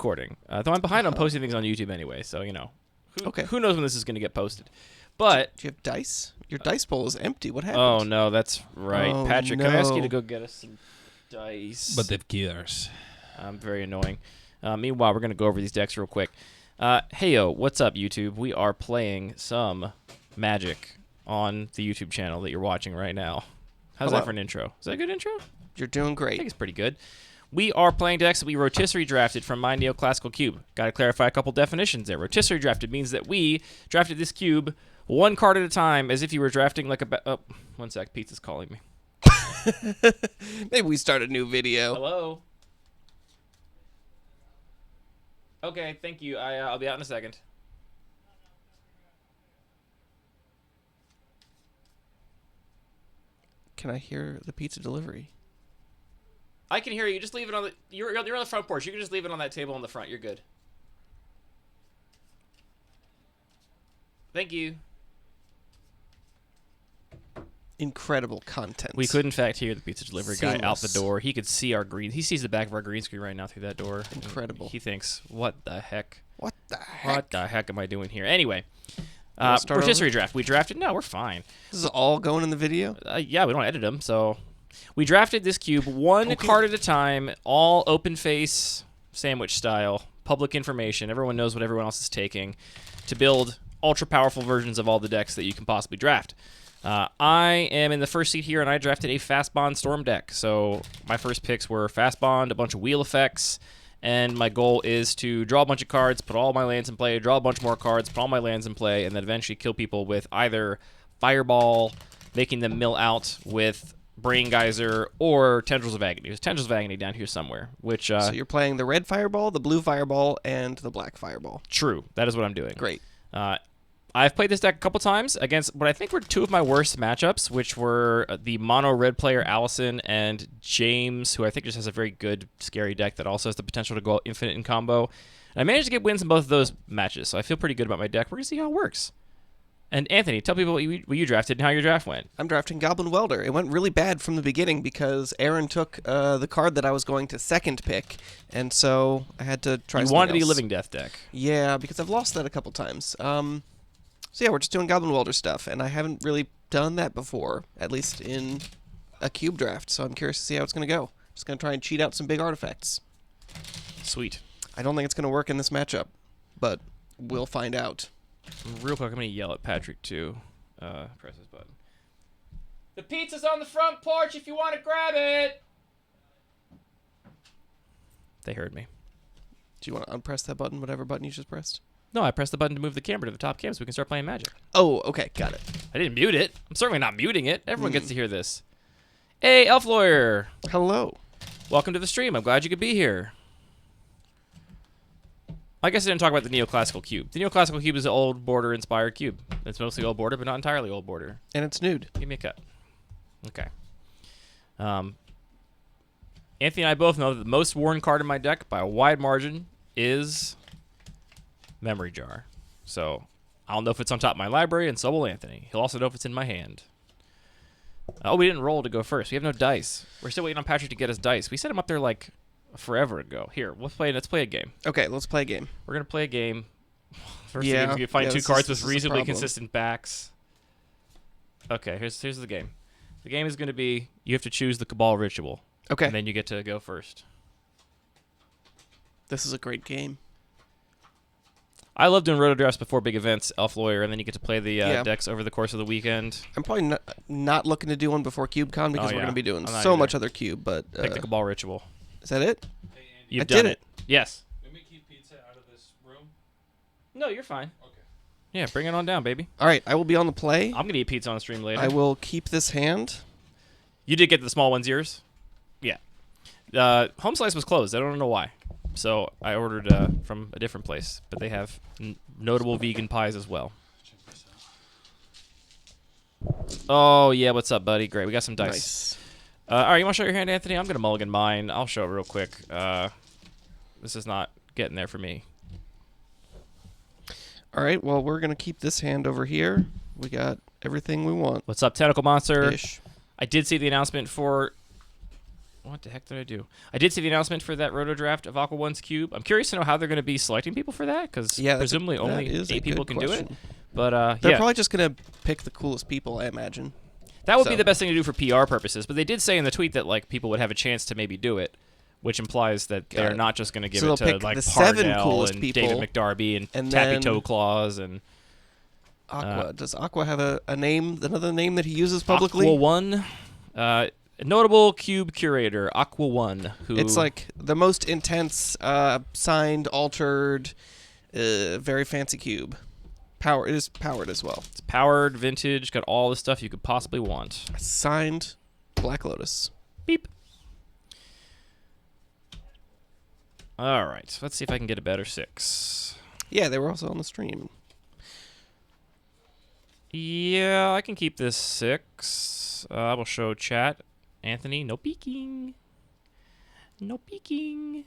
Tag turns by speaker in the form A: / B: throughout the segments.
A: recording. Though I'm behind on posting things on YouTube anyway, so, you know. Who knows when this is going to get posted. But...
B: Do you have dice? Your dice bowl is empty. What happened?
A: Oh, no, that's right.
B: Oh,
A: Patrick,
B: no.
A: can I ask you to go get us some dice?
C: But they've gears.
A: Very annoying. Meanwhile, we're going to go over these decks real quick. Heyo, what's up, YouTube? We are playing some Magic on the YouTube channel that you're watching right now. How's that for an intro? Is that a good intro?
B: You're doing
A: I
B: great.
A: think it's pretty good. We are playing decks that we rotisserie drafted from my Neoclassical cube. Got to clarify a couple definitions there. Rotisserie drafted means that we drafted this cube one card at a time as if you were drafting like a... Oh, one sec. Pizza's calling me.
B: Maybe we start a new video.
A: Hello? Okay, thank you. I'll be out in a second.
B: Can I hear the pizza delivery?
A: I can hear you. Just leave it on the... You're on the front porch. You can just leave it on that table in the front. You're good. Thank you.
B: Incredible content.
A: We could, in fact, hear the pizza delivery guy out the
B: Seamless.
A: door. He could see our green... He sees the back of our green screen right now through that door.
B: Incredible.
A: He thinks, what the heck?
B: What the heck?
A: What the heck am I doing here? Anyway,
B: start
A: rotisserie
B: over?
A: draft. We drafted... No, we're fine.
B: This is all going in the video?
A: Yeah, we don't edit them, so... We drafted this cube one card at a time, all open face, sandwich style, public information. Everyone knows what everyone else is taking to build ultra powerful versions of all the decks that you can possibly draft. I am in the first seat here, and I drafted a Fastbond Storm deck. So my first picks were Fastbond, a bunch of wheel effects, and my goal is to draw a bunch of cards, put all my lands in play, draw a bunch more cards, put all my lands in play, and then eventually kill people with either Fireball, making them mill out with Brain Geyser, or Tendrils of Agony. There's Tendrils of Agony down here somewhere, which...
B: So you're playing the red fireball, the blue fireball, and the black fireball.
A: True. That is what I'm doing.
B: Great.
A: I've played this deck a couple times against what I think were two of my worst matchups, which were the mono red player Allison and James, who I think just has a very good, scary deck that also has the potential to go infinite in combo. And I managed to get wins in both of those matches, so I feel pretty good about my deck. We're going to see how it works. And Anthony, tell people what you drafted and how your draft went.
B: I'm drafting Goblin Welder. It went really bad from the beginning because Aaron took the card that I was going to second pick, and so I had to try something
A: You wanted to be a
B: else.
A: Living Death deck.
B: Yeah, because I've lost that a couple times. So yeah, we're just doing Goblin Welder stuff, and I haven't really done that before, at least in a cube draft, so I'm curious to see how it's going to go. Just going to try and cheat out some big artifacts.
A: Sweet.
B: I don't think it's going to work in this matchup, but we'll find out.
A: Real quick, I'm going to yell at Patrick to press this button. The pizza's on the front porch if you want to grab it! They heard me.
B: Do you want to unpress that button, whatever button you just pressed?
A: No, I pressed the button to move the camera to the top cam so we can start playing Magic.
B: Oh, okay, got it.
A: I didn't mute it. I'm certainly not muting it. Everyone gets to hear this. Hey, Elf Lawyer!
B: Hello.
A: Welcome to the stream. I'm glad you could be here. I guess I didn't talk about the Neoclassical Cube. The Neoclassical Cube is an old border-inspired cube. It's mostly old border, but not entirely old border.
B: And it's nude.
A: Give me a cut. Okay. Anthony and I both know that the most worn card in my deck, by a wide margin, is Memory Jar. So I'll know if it's on top of my library, and so will Anthony. He'll also know if it's in my hand. Oh, we didn't roll to go first. We have no dice. We're still waiting on Patrick to get us dice. We set him up there like forever ago. Here, let's play a game.
B: Okay, let's play a game.
A: We're gonna play a game. First
B: Yeah,
A: thing, you find two
B: this
A: cards
B: is
A: with
B: a
A: reasonably
B: problem.
A: consistent backs. Okay, here's the game. The game is gonna be you have to choose the Cabal Ritual.
B: Okay.
A: And then you get to go first.
B: This is a great game.
A: I love doing roto drafts before big events, Elf Lawyer, and then you get to play the
B: Yeah.
A: decks over the course of the weekend.
B: I'm probably not looking to do one before CubeCon because
A: Oh,
B: we're
A: yeah.
B: going to be doing
A: I'm not
B: so
A: either.
B: much other Cube, but
A: Pick the Cabal Ritual.
B: is that it?
A: You've
B: I
A: done
B: did it.
A: Yes.
C: Let me keep pizza out of this room.
A: No, you're fine.
C: Okay.
A: Yeah, bring it on down, baby.
B: All right, I will be on the play.
A: I'm gonna eat pizza on the stream later.
B: I will keep this hand.
A: You did get the small one's yours? Yeah. Home Slice was closed. I don't know why. So I ordered from a different place, but they have notable vegan pies as well.
C: Check this out.
A: Oh, yeah. What's up, buddy? Great. We got some dice.
B: Nice.
A: All right, you want to show your hand, Anthony? I'm going to mulligan mine. I'll show it real quick. This is not getting there for me.
B: All right, well, we're going to keep this hand over here. We got everything we want.
A: What's up, Tentacle Monster?
B: Ish.
A: I did see the announcement for What the heck did I do? I did see the announcement for that roto draft of Aqua One's cube. I'm curious to know how they're going to be selecting people for that, because presumably only 8 people can do it. But
B: they're probably just gonna pick the coolest people, I imagine.
A: That would be the best thing to do for PR purposes. But they did say in the tweet that like people would have a chance to maybe do it, which implies that they're not just going to give it to like
B: the 7
A: Parnell
B: coolest
A: and
B: people,
A: David McDarby and Tappy
B: then
A: Toe Claws and
B: Aqua. Does Aqua have a name? Another name that he uses publicly?
A: Aqua One. Notable cube curator, Aqua One. Who
B: It's like the most intense, signed, altered, very fancy cube. It is powered as well.
A: It's powered, vintage, got all the stuff you could possibly want.
B: Signed, Black Lotus.
A: Beep. All right, so let's see if I can get a better 6.
B: Yeah, they were also on the stream.
A: Yeah, I can keep this 6. I will show chat. Anthony, no peeking. No peeking.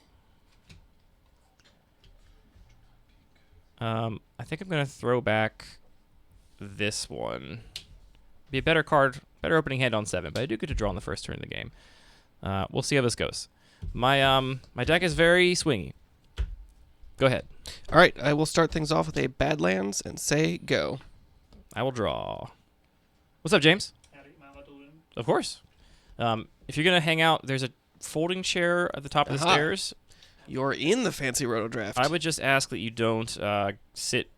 A: I think I'm going to throw back this one. Be a better card, better opening hand on 7, but I do get to draw on the first turn of the game. We'll see how this goes. My deck is very swingy. Go ahead.
B: All right, I will start things off with a Badlands and say go.
A: I will draw. What's up, James? Of course. If you're going to hang out, there's a folding chair at the top of the stairs.
B: You're in the fancy roto draft.
A: I would just ask that you don't sit.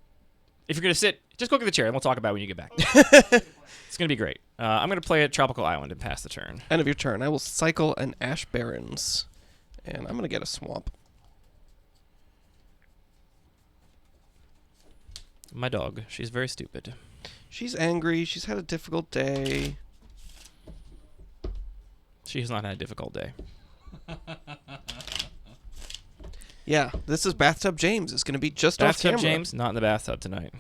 A: If you're going to sit, just go get the chair, and we'll talk about it when you get back. It's going to be great. I'm going to play at Tropical Island and pass the turn.
B: End of your turn. I will cycle an Ash Barrens, and I'm going to get a swamp.
A: My dog. She's very stupid.
B: She's angry. She's had a difficult day.
A: She has not had a difficult day.
B: Yeah, this is Bathtub James. It's going to be just off camera.
A: Bathtub James, not in the bathtub tonight.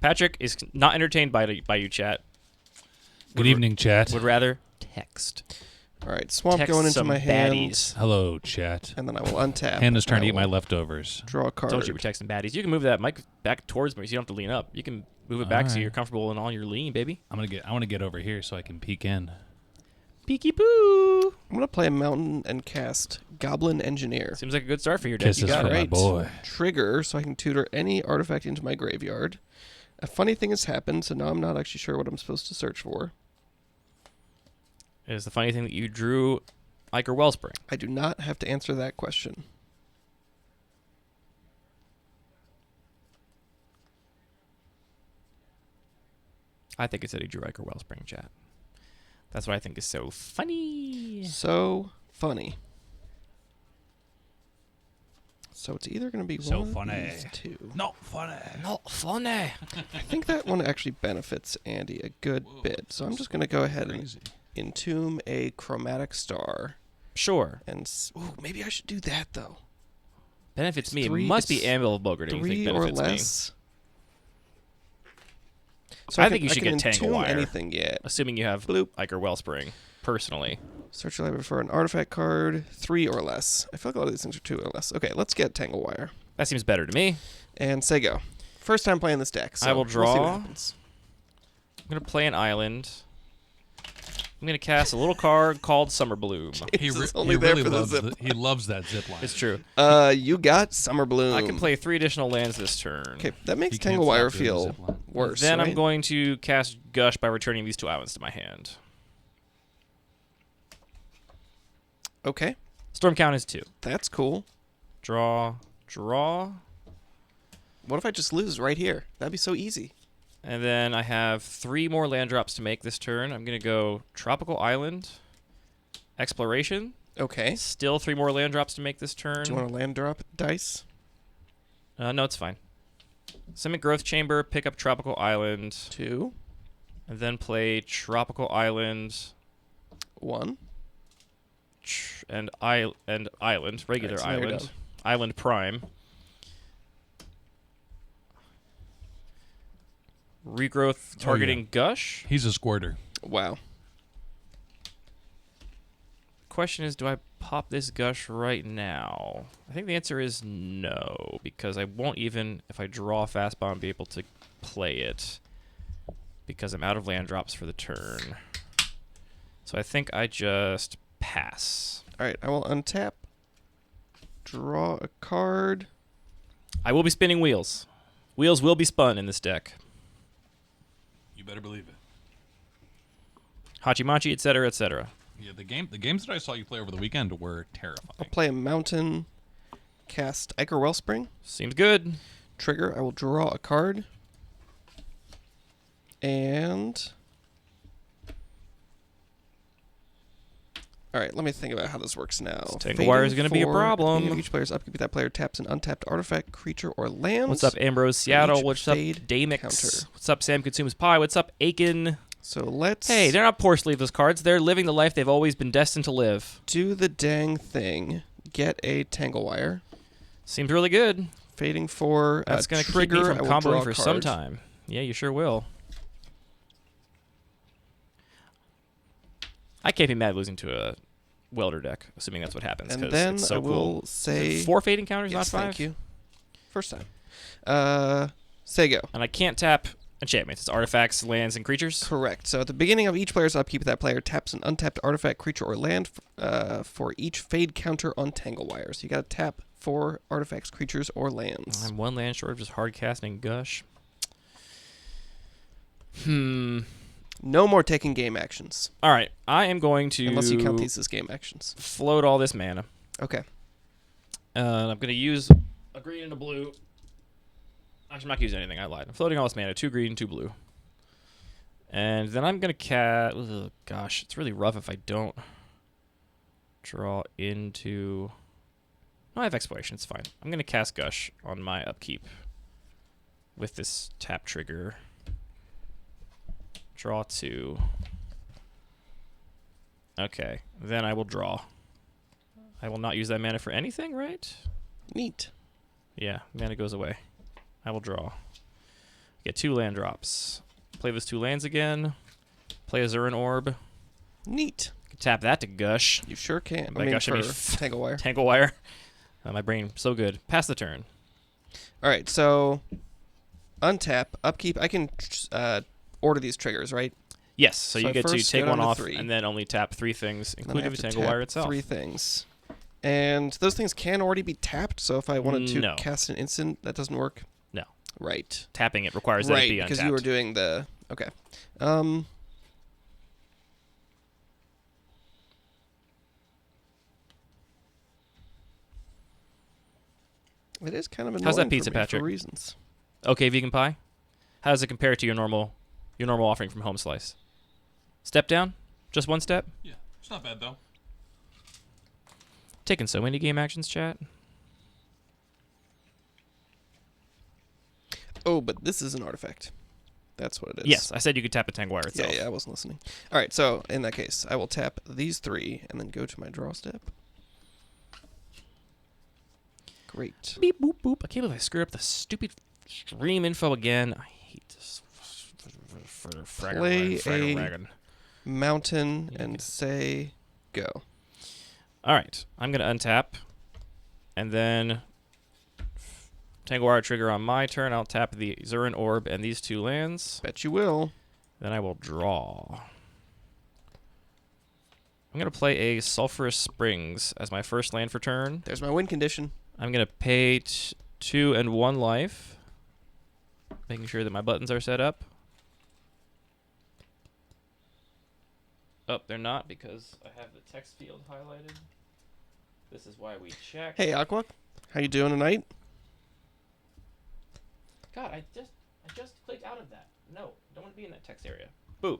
A: Patrick is not entertained by you, chat.
C: Good evening, chat.
A: Would rather text.
B: All right, swamp
A: Text
B: going into
A: some
B: my hands.
A: baddies.
C: Hello, chat.
B: And then I will untap.
C: Hannah's trying to
B: I
C: eat my
B: will
C: leftovers.
B: Draw a card.
A: Told you we're texting baddies. You can move that mic back towards me so you don't have to lean up. You can move it back so
C: Alright.
A: you're comfortable in all your lean, baby.
C: I want to get over here so I can peek in.
A: Peeky poo.
B: I'm going to play a mountain and cast Goblin Engineer.
A: Seems like a good start for your deck.
C: Kisses
A: You got
C: for
A: it.
C: my
B: Right.
C: boy.
B: Trigger, so I can tutor any artifact into my graveyard. A funny thing has happened, so now I'm not actually sure what I'm supposed to search for.
A: It is the funny thing that you drew Iker Wellspring.
B: I do not have to answer that question.
A: I think it said he drew Iker Wellspring, chat. That's what I think is so funny.
B: So funny. So it's either going to be
C: So
B: one
C: funny.
B: of these two.
C: Not funny.
A: Not funny.
B: I think that one actually benefits Andy a good bit. So I'm just going to go ahead and
C: Crazy.
B: entomb a chromatic star.
A: Sure.
B: And ooh, maybe I should do that though.
A: Benefits me.
B: Three-
A: It must be
B: it's
A: Anvil of Bogart. You think
B: 3 or
A: benefits me.
B: less.
A: I think you should
B: can
A: get Tangle
B: entomb
A: Wire.
B: anything yet.
A: Assuming you have
B: Bloop.
A: Iker Wellspring, personally.
B: Search your library for an artifact card, 3 or less. I feel like a lot of these things are 2 or less. Okay, let's get Tangle Wire.
A: That seems better to me.
B: And say go. First time playing this deck, so
A: I will
B: we'll see what
A: draw.
B: happens.
A: I'm going to play an island. I'm going to cast a little card called Summer Bloom.
B: He only there for the zip.
C: He loves that zip line.
A: It's true.
B: You got Summer Bloom.
A: I can play 3 additional lands this turn.
B: Okay, that makes
C: He can't
B: Tangle Wire
C: stop doing the
B: feel
C: zip line.
B: worse.
A: Then I'm
B: right?
A: going to cast Gush by returning these 2 islands to my hand.
B: Okay,
A: Storm count is 2.
B: that's cool.
A: Draw, draw.
B: What if I just lose right here? That'd be so easy.
A: And then I have 3 more land drops to make this turn. I'm going to go Tropical Island, Exploration.
B: Okay.
A: Still 3 more land drops to make this turn.
B: Do you want a land drop dice?
A: No, it's fine. Summit Growth Chamber, pick up Tropical Island,
B: 2,
A: and then play Tropical Island
B: 1.
A: and Island, regular
B: Alright, so now you're
A: Island,
B: done.
A: Island Prime. Regrowth targeting Gush.
C: He's a squirter.
B: Wow.
A: Question is, do I pop this Gush right now? I think the answer is no, because I won't even, if I draw Fastbond, be able to play it, because I'm out of land drops for the turn. So I think I just pass.
B: All right, I will untap, draw a card.
A: I will be spinning wheels. Wheels will be spun in this deck.
C: You better believe it.
A: Hachimachi, etc., etc.
C: Yeah, the games that I saw you play over the weekend were terrifying.
B: I'll play a mountain, cast Ichor Wellspring.
A: Seems good.
B: Trigger, I will draw a card. And... All right, let me think about how this works now.
A: Tangle Wire is going to be a problem.
B: If each player's upkeep, that player taps an untapped artifact, creature, or land.
A: What's up, Ambrose Seattle?
B: each
A: What's up,
B: fade
A: Damix?
B: counter.
A: What's up, Sam Consumes Pie? What's up, Aiken?
B: So let's
A: Hey, they're not poor sleeveless cards. They're living the life they've always been destined to live.
B: do the dang thing. Get a Tangle Wire.
A: Seems really good.
B: Fading for
A: That's going to keep
B: trigger.
A: me
B: I
A: from
B: will draw
A: comboing
B: a
A: for some
B: card.
A: time. Yeah, you sure will. I can't be mad losing to a Welder deck, assuming that's what happens.
B: And
A: 'cause
B: then
A: it's so
B: I will
A: cool.
B: say
A: 4 fading counters,
B: yes,
A: not 5?
B: thank you. First time. Say go.
A: And I can't tap enchantments. It's artifacts, lands, and creatures.
B: Correct. So at the beginning of each player's upkeep, that player taps an untapped artifact, creature, or land for each fade counter on Tangle Wire. So you got to tap 4 artifacts, creatures, or lands.
A: I'm 1 land short of just hard casting Gush.
B: No more taking game actions,
A: All right, I am going to
B: unless you count these as game actions.
A: float all this mana.
B: Okay.
A: I'm going to use a green and a blue. Actually, I'm not using anything. I lied. I'm floating all this mana. 2 green, 2 blue. And then I'm going to gosh, it's really rough if I don't draw into... No, I have Exploration. It's fine. I'm going to cast Gush on my upkeep with this tap trigger. Draw 2. Okay. Then I will draw. I will not use that mana for anything, right?
B: Neat.
A: Yeah, mana goes away. I will draw. Get 2 land drops. Play those 2 lands again. Play a Zurin Orb.
B: Neat.
A: Tap that to Gush.
B: You sure can.
A: By
B: I mean,
A: Gush, I mean
B: for Tangle Wire.
A: Tangle Wire. My brain, so good. Pass the turn.
B: All right, so untap, upkeep. I can order these triggers, right?
A: Yes, so you
B: I
A: get to
B: first
A: take
B: go
A: one
B: down to
A: off
B: 3.
A: and then only tap 3 things,
B: And then I
A: including
B: have
A: the
B: to
A: Tangle
B: tap
A: Wire itself.
B: 3 things. And those things can already be tapped, so if I wanted to
A: No.
B: cast an instant, that doesn't work?
A: No.
B: Right.
A: Tapping it requires that it
B: Right,
A: be untapped.
B: because you were doing the... Okay. It is kind of annoying
A: How's that pizza,
B: for me
A: Patrick?
B: for reasons.
A: Okay, vegan pie. How does it compare to your normal offering from Home Slice? Step down? Just 1 step?
C: Yeah, it's not bad though.
A: Taking so many game actions, chat.
B: Oh, but this is an artifact. That's what it is.
A: Yes, I said you could tap a Tangle Wire itself.
B: Yeah, I wasn't listening. All right, so in that case, I will tap these 3 and then go to my draw step. Great.
A: Beep, boop, boop. I can't believe I screwed up the stupid stream info again. I hate this.
B: Play a mountain and say go.
A: All right, I'm going to untap. And then Tangle Wire trigger on my turn. I'll tap the Zurin Orb and these 2 lands.
B: Bet you will.
A: Then I will draw. I'm going to play a Sulphurous Springs as my first land for turn.
B: There's my win condition.
A: I'm going to pay 2 and 1 life. Making sure that my buttons are set up. Oh, they're not because I have the text field highlighted. This is why we check.
B: Hey, Aqua. How you doing tonight?
A: God, I just clicked out of that. No, don't want to be in that text area. Boop.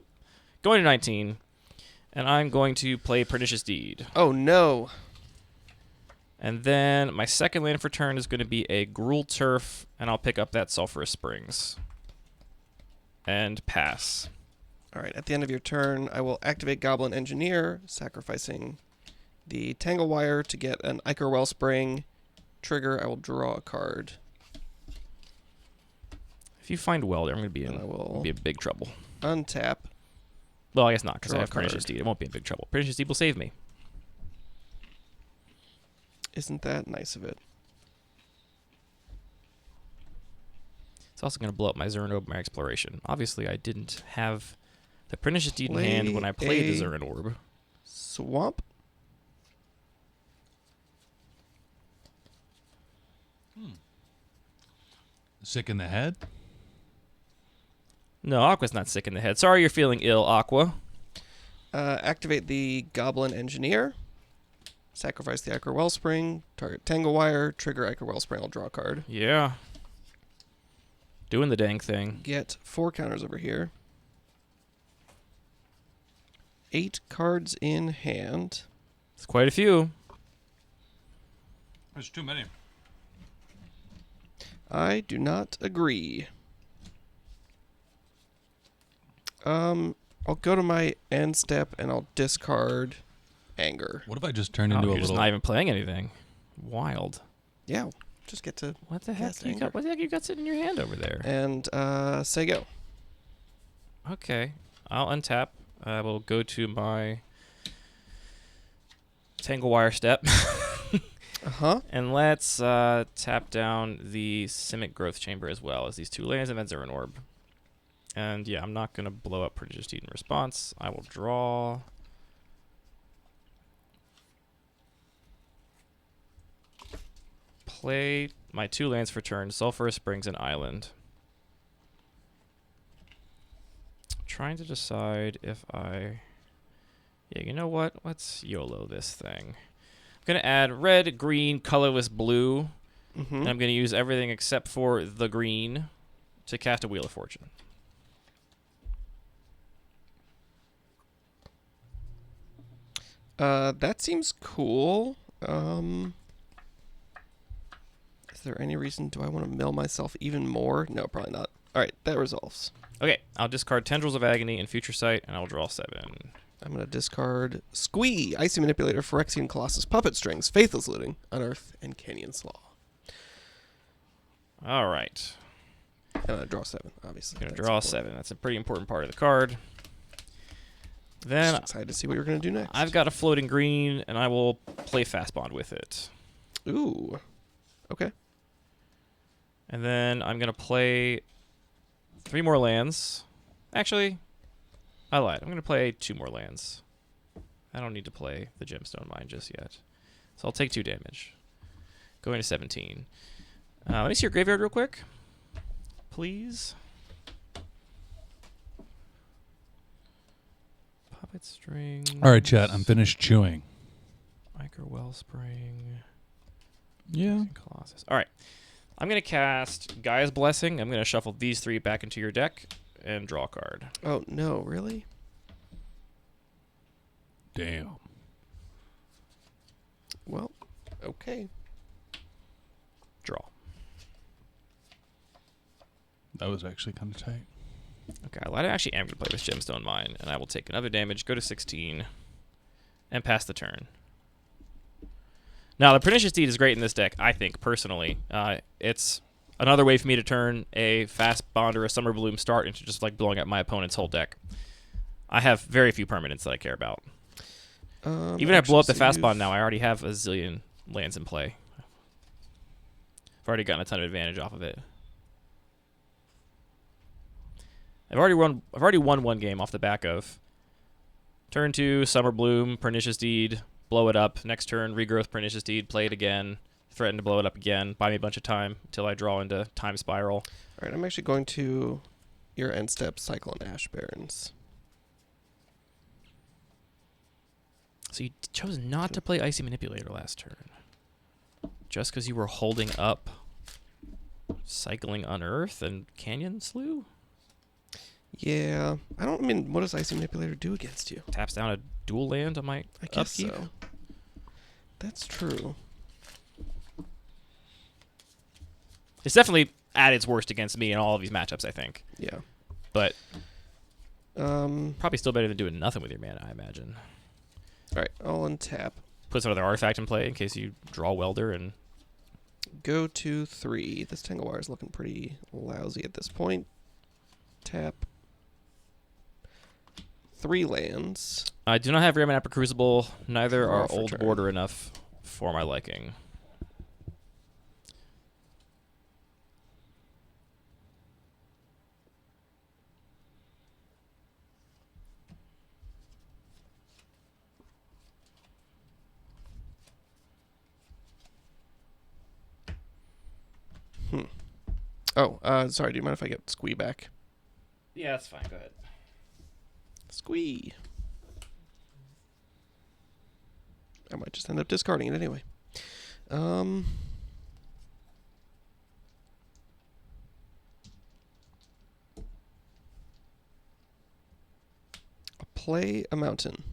A: Going to 19, and I'm going to play Pernicious Deed.
B: Oh, no.
A: And then my second land for turn is going to be a Gruul Turf, and I'll pick up that Sulphurous Springs. And pass.
B: All right, at the end of your turn, I will activate Goblin Engineer, sacrificing the Tangle Wire to get an Ichor Wellspring. Trigger, I will draw a card.
A: If you find Welder, I'm going to be
B: And I will
A: be in big trouble.
B: untap.
A: Well, I guess not, because I
B: Draw a
A: have Pernicious
B: card.
A: Deed. It won't be in big trouble. Pernicious Deed will save me.
B: Isn't that nice of it?
A: It's also going to blow up my Zurin Orb, my Exploration. Obviously, I didn't have the Pernicious Deed in hand when I played the
B: a
A: Zurin Orb.
B: Swamp?
C: Sick in the head?
A: No, Aqua's not sick in the head. Sorry you're feeling ill, Aqua.
B: Activate the Goblin Engineer. Sacrifice the Ichor Wellspring. Target Tangle Wire. Trigger Ichor Wellspring. I'll draw a card.
A: Yeah. Doing the dang thing.
B: Get 4 counters over here. 8 cards in hand.
A: It's quite a few.
C: There's too many.
B: I do not agree. I'll go to my end step and I'll discard Anger.
C: What if I just turned
A: Oh,
C: into a
A: you're just
C: little...
A: not even playing anything. Wild.
B: Yeah, just get to
A: What the heck
B: cast
A: you
B: Anger.
A: got? What the heck you got sitting in your hand over there?
B: And say go.
A: Okay, I'll untap. I will go to my Tangle Wire step.
B: Uh-huh.
A: And let's tap down the Simic Growth Chamber as well as these 2 lands and Venzerin Orb. And yeah, I'm not going to blow up Prodigious Deed in response. I will draw. Play my 2 lands for turn, Sulphurous Springs and Island. Trying to decide if I... Yeah, you know what? Let's YOLO this thing. I'm going to add red, green, colorless blue.
B: Mm-hmm.
A: And I'm going to use everything except for the green to cast a Wheel of Fortune.
B: That seems cool. Is there any reason? Do I want to mill myself even more? No, probably not. All right, that resolves.
A: Okay, I'll discard Tendrils of Agony and Future Sight, and I'll draw 7.
B: I'm going to discard Squee, Icy Manipulator, Phyrexian Colossus, Puppet Strings, Faithless Looting, Unearth, and Canyon Slaw.
A: All right.
B: And I draw 7, obviously.
A: Going to
B: That's
A: draw
B: important.
A: 7. That's a pretty important part of the card. Then
B: Just excited to see what you're going to do next.
A: I've got a floating green, and I will play Fastbond with it.
B: Ooh. Okay.
A: And then I'm going to play 3 more lands. Actually, I lied. I'm going to play 2 more lands. I don't need to play the Gemstone Mine just yet. So I'll take 2 damage. Going to 17. Let me see your graveyard real quick. Please. Puppet Strings.
C: All right, chat. I'm finished chewing.
A: Ichor Wellspring.
C: Yeah.
A: Colossus. All right. I'm going to cast Gaia's Blessing. I'm going to shuffle these 3 back into your deck and draw a card.
B: Oh, no, really?
C: Damn.
B: Well, okay.
A: Draw.
C: That was actually kind of tight.
A: Okay, I actually am going to play with Gemstone Mine, and I will take another damage, go to 16, and pass the turn. Now, the Pernicious Deed is great in this deck, I think, personally. It's another way for me to turn a Fastbond or a Summer Bloom start into just like blowing up my opponent's whole deck. I have very few permanents that I care about. Even if I blow up the Fastbond now, I already have a zillion lands in play. I've already gotten a ton of advantage off of it. I've already won 1 game off the back of turn 2, Summer Bloom, Pernicious Deed, blow it up. Next turn, Regrowth, Pernicious Deed, play it again, threaten to blow it up again, buy me a bunch of time until I draw into Time Spiral.
B: All right, I'm actually going to your end step, Cyclone Ash Barrens.
A: So you chose not to play Icy Manipulator last turn. Just because you were holding up Cycling Unearth and Canyon Slew?
B: Yeah, I mean, what does Icy Manipulator do against you?
A: Taps down a dual land on my
B: I guess
A: upkeep?
B: so. That's true.
A: It's definitely at its worst against me in all of these matchups, I think.
B: Yeah.
A: But
B: All
A: probably still better than doing nothing with your mana, I imagine.
B: right, I'll untap.
A: Puts another artifact in play in case you draw Welder and...
B: Go to 3. This Tangle Wire is looking pretty lousy at this point. Tap 3 lands.
A: I do not have Rare Mana Crucible. Neither
B: Draw
A: are
B: for
A: Old
B: turn.
A: Border enough for my liking.
B: Oh, sorry. Do you mind if I get Squee back?
A: Yeah, that's fine. Go ahead.
B: Squee. I might just end up discarding it anyway. I'll play a mountain.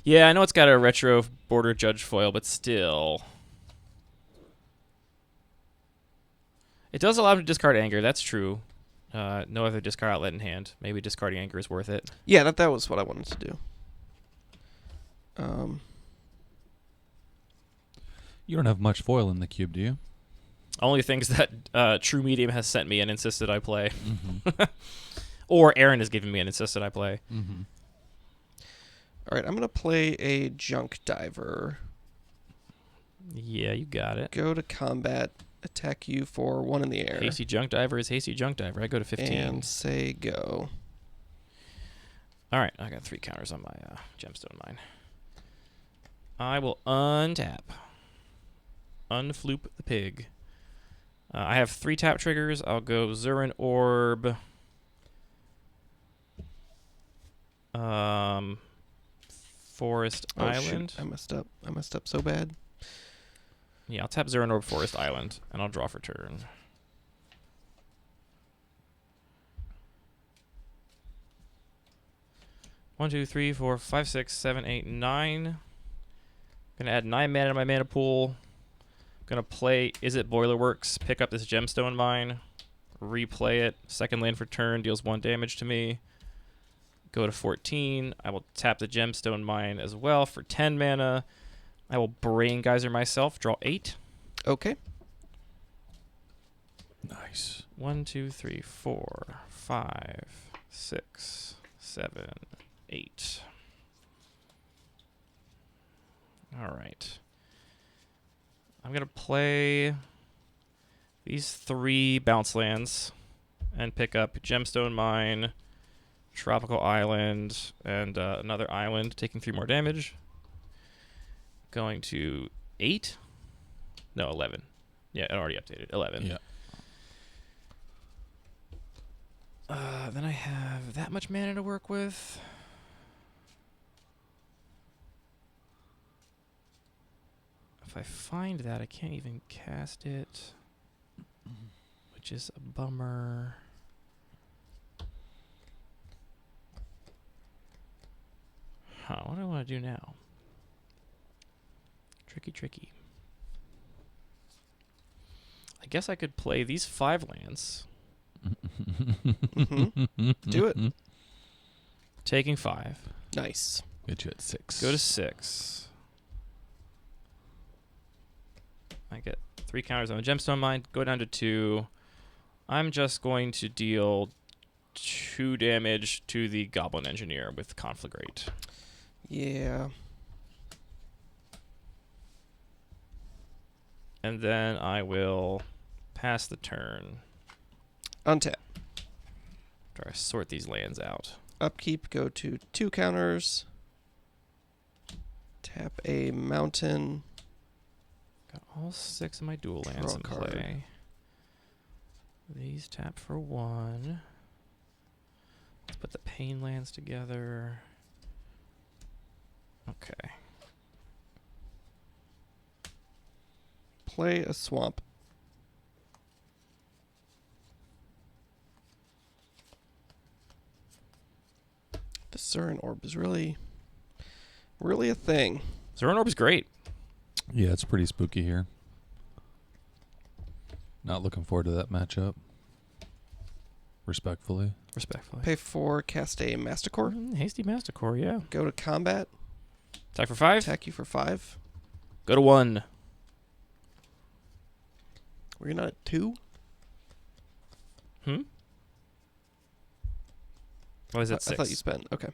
A: Yeah, I know it's got a retro border judge foil, but still. It does allow him to discard anger. That's true. No other discard outlet in hand. Maybe discarding anger is worth it.
B: Yeah, that was what I wanted to do.
C: You don't have much foil in the cube, do you?
A: Only things that True Medium has sent me and insisted I play.
C: Mm-hmm.
A: Or Aaron has given me and insisted I play.
C: Mm-hmm.
B: All right, I'm going to play a Junk Diver.
A: Yeah, you got it.
B: Go to combat, attack you for 1 in the air.
A: Hasty Junk Diver is Hasty Junk Diver. I go to 15.
B: And say go.
A: All right, I got 3 counters on my gemstone mine. I will untap. Unfloop the pig. I have 3 tap triggers. I'll go Zurin Orb. Forest Island.
B: Shoot. I messed up. I messed up so bad.
A: Yeah, I'll tap Zurin Orb Forest Island, and I'll draw for turn. One, two, three, four, 5, 6, 7, 8, 9. Gonna add 9 mana to my mana pool. Gonna play Is It Boilerworks, pick up this gemstone mine, replay it. Second land for turn, deals 1 damage to me. Go to 14. I will tap the gemstone mine as well for 10 mana. I will Brain Geyser myself, draw 8.
B: Okay.
C: Nice.
A: 1, 2, 3, 4, 5, 6, 7, 8. All right. I'm going to play these 3 bounce lands and pick up Gemstone Mine, Tropical Island, and another island, taking 3 more damage. Going to 8? No, 11. Yeah, it already updated. 11.
C: Yeah.
A: Then I have that much mana to work with. If I find that, I can't even cast it, which is a bummer. What do I want to do now? Tricky. I guess I could play these 5 lands.
B: Mm-hmm. Do it.
A: Taking 5.
B: Nice.
C: Get you at 6.
A: Go to 6. I get 3 counters on the gemstone mine. Go down to 2. I'm just going to deal 2 damage to the Goblin Engineer with Conflagrate.
B: Yeah.
A: And then I will pass the turn.
B: Untap.
A: Try to sort these lands out.
B: Upkeep, go to 2 counters. Tap a mountain.
A: Got all 6 of my dual lands
B: Draw a
A: in
B: card.
A: play. These tap for 1. Let's put the pain lands together. Okay.
B: Play a swamp. The Surin Orb is really a thing.
A: Zurin Orb is great.
C: Yeah, it's pretty spooky here. Not looking forward to that matchup. Respectfully.
B: Pay 4, cast a Masticore.
A: Hasty Masticore, yeah.
B: Go to combat.
A: Attack for 5.
B: Attack you for 5.
A: Go to 1.
B: Were you not at 2?
A: What was it? 6.
B: I thought you spent. Okay.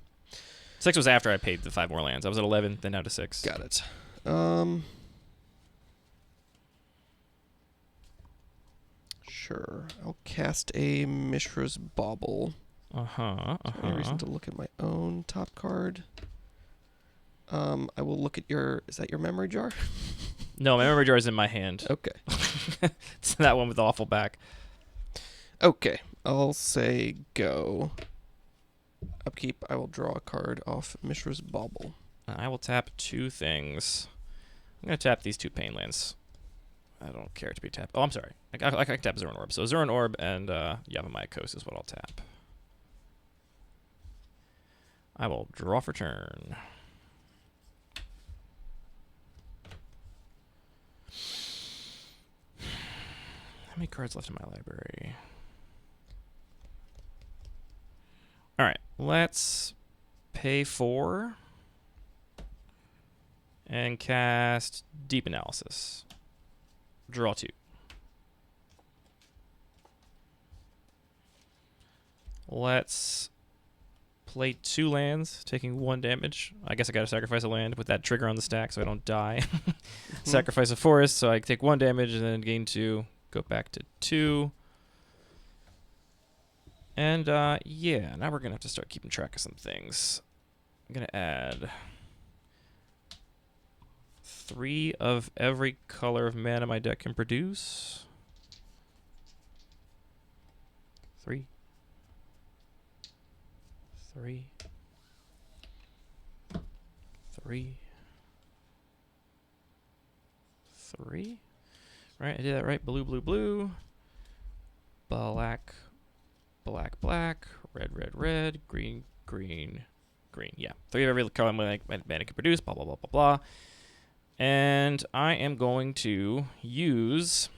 A: 6 was after I paid the 5 more lands. I was at 11, then down to 6.
B: Got it. Sure. I'll cast a Mishra's Bauble.
A: Uh-huh.
B: Any reason to look at my own top card? I will look at your... Is that your memory jar?
A: No, my memory jar is in my hand.
B: Okay.
A: It's that one with the awful back.
B: Okay. I'll say go. Upkeep. I will draw a card off Mishra's Bauble.
A: I will tap 2 things. I'm going to tap these 2 pain lands. I don't care to be tapped. Oh, I'm sorry. I can tap Zuran Orb. So Zuran Orb and Yavimaya Coast is what I'll tap. I will draw for turn. How many cards left in my library? All right, let's pay 4 and cast Deep Analysis. Draw 2. Let's play 2 lands, taking 1 damage. I guess I gotta sacrifice a land with that trigger on the stack so I don't die. Sacrifice a forest so I take 1 damage and then gain 2. Go back to 2. And yeah, now we're gonna have to start keeping track of some things. I'm gonna add 3 of every color of mana my deck can produce. 3. 3. 3. 3. Right, I did that right. Blue, blue, blue. Black, black, black. Red, red, red. Green, green, green. Yeah, 3 of every color my mana can produce. Blah, blah, blah, blah, blah. And I am going to use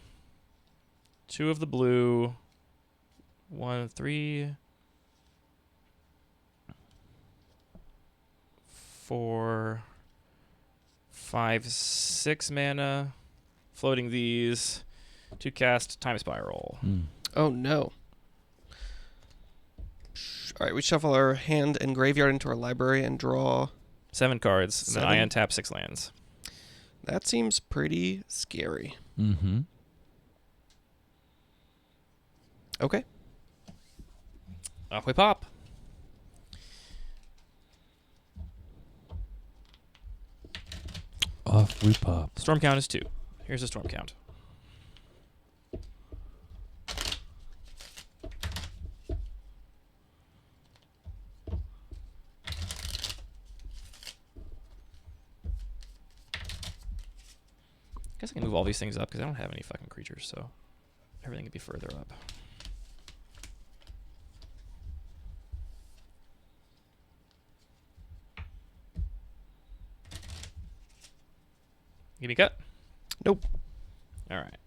A: 2 of the blue. 1, 3, 4, 5, 6 mana. Floating these to cast Time Spiral.
B: Oh, no. All right, we shuffle our hand and graveyard into our library and draw...
A: 7 cards,
B: 7?
A: and then I untap 6 lands.
B: That seems pretty scary.
D: Mm-hmm.
B: Okay.
A: Off we pop.
D: Off we pop.
A: Storm count is 2. Here's the storm count. Guess I can move all these things up because I don't have any fucking creatures, so everything could be further up. Give me a cut.
B: Nope.
A: All right.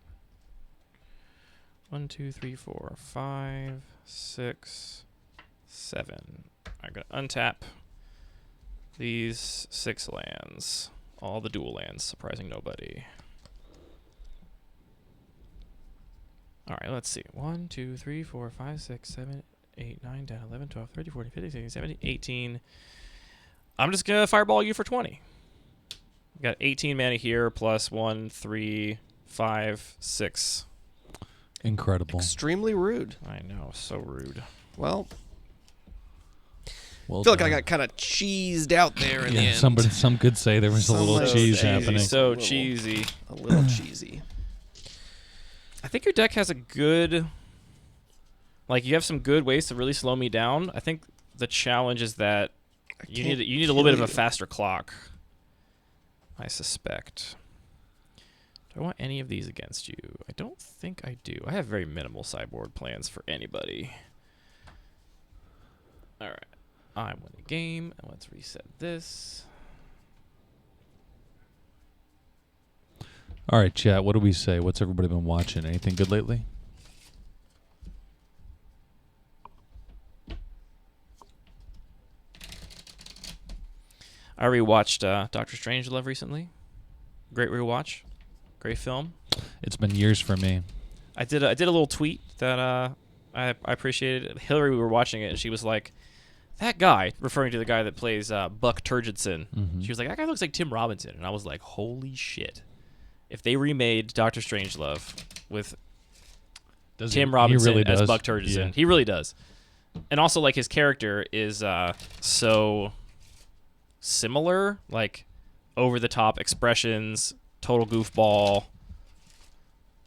A: 1, 2, 3, 4, 5, 6, 7. I'm gonna untap these 6 lands, all the dual lands, surprising nobody. All right, let's see. 1, 2, 3, 4, 5, 6, 7, 8, 9, 10, 11, 12, 13, 14, 15, 16, 17, 18. I'm just gonna fireball you for 20. Got 18 mana here, plus 1, 3, 5, 6.
D: Incredible.
B: Extremely rude.
A: I know, so rude.
B: Well,
D: Well
B: I feel like I
D: done.
B: got kind of cheesed out there in the end.
D: Some could say there was a little
B: Some
D: cheese
B: cheesy.
D: happening.
A: So
B: Little.
A: cheesy.
B: A little cheesy.
A: I think your deck has a good... Like, you have some good ways to really slow me down. I think the challenge is that you need a little bit of a faster clock, I suspect. Do I want any of these against you? I don't think I do. I have very minimal sideboard plans for anybody. All right. I win the game. And let's reset this.
D: All right, chat. What do we say? What's everybody been watching? Anything good lately?
A: I rewatched Doctor Strangelove recently. Great rewatch. Great film.
D: It's been years for me.
A: I did a little tweet that I appreciated. Hillary, we were watching it, and she was like, that guy, referring to the guy that plays Buck Turgidson, she was like, that guy looks like Tim Robinson. And I was like, holy shit. If they remade Doctor Strangelove with Tim Robinson
D: really
A: as
D: does.
A: Buck Turgidson,
D: Yeah.
A: he really does. And also, like, his character is so similar, like over-the-top expressions, total goofball.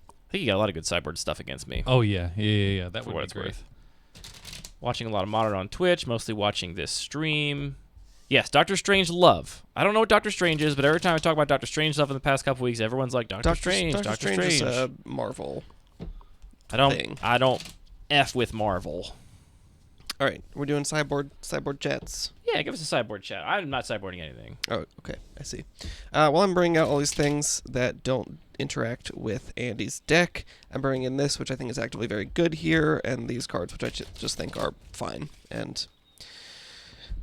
A: I think you got a lot of good sideboard stuff against me.
D: Oh yeah. That
A: for
D: would
A: what
D: be
A: it's
D: great.
A: worth. Watching a lot of Modern on Twitch, mostly watching this stream. Yes, Doctor Strange love. I don't know what Doctor Strange is, but every time I talk about Doctor Strange stuff in the past couple weeks, everyone's like, Doctor Strange.
B: Doctor Strange is a Marvel.
A: I don't F with Marvel.
B: All right, we're doing sideboard chats.
A: Yeah, give us a sideboard chat. I'm not sideboarding anything.
B: Oh, okay, I see. While I'm bringing out all these things that don't interact with Andy's deck, I'm bringing in this, which I think is actively very good here, and these cards, which I just think are fine. And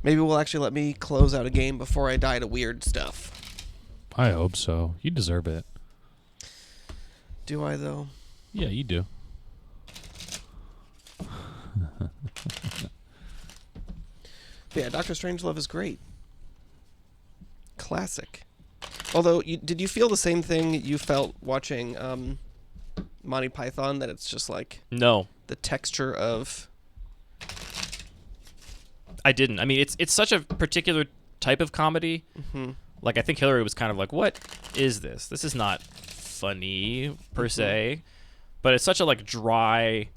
B: maybe will actually let me close out a game before I die to weird stuff.
D: I hope so. You deserve it.
B: Do I, though?
D: Yeah, you do.
B: Yeah, Doctor Strangelove is great. Classic. Although, did you feel the same thing you felt watching Monty Python, that it's just like
A: No,
B: the texture of...
A: I didn't. I mean, it's such a particular type of comedy.
B: Mm-hmm.
A: Like, I think Hillary was kind of like, what is this? This is not funny, per se. But it's such a, like, dry,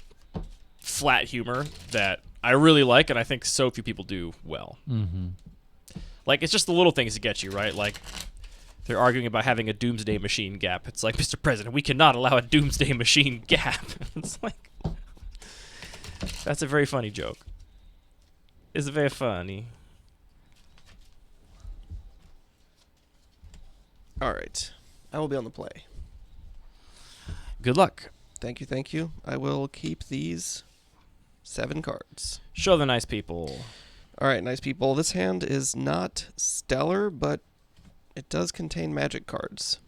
A: flat humor that I really like, and I think so few people do well.
D: Mm-hmm.
A: Like, it's just the little things that get you, right? Like, they're arguing about having a doomsday machine gap. It's like, Mr. President, we cannot allow a doomsday machine gap. It's like, that's a very funny joke. It's very funny.
B: All right. I will be on the play.
A: Good luck.
B: Thank you, thank you. I will keep these 7 cards.
A: Show the nice people.
B: All right, nice people. This hand is not stellar, but it does contain magic cards.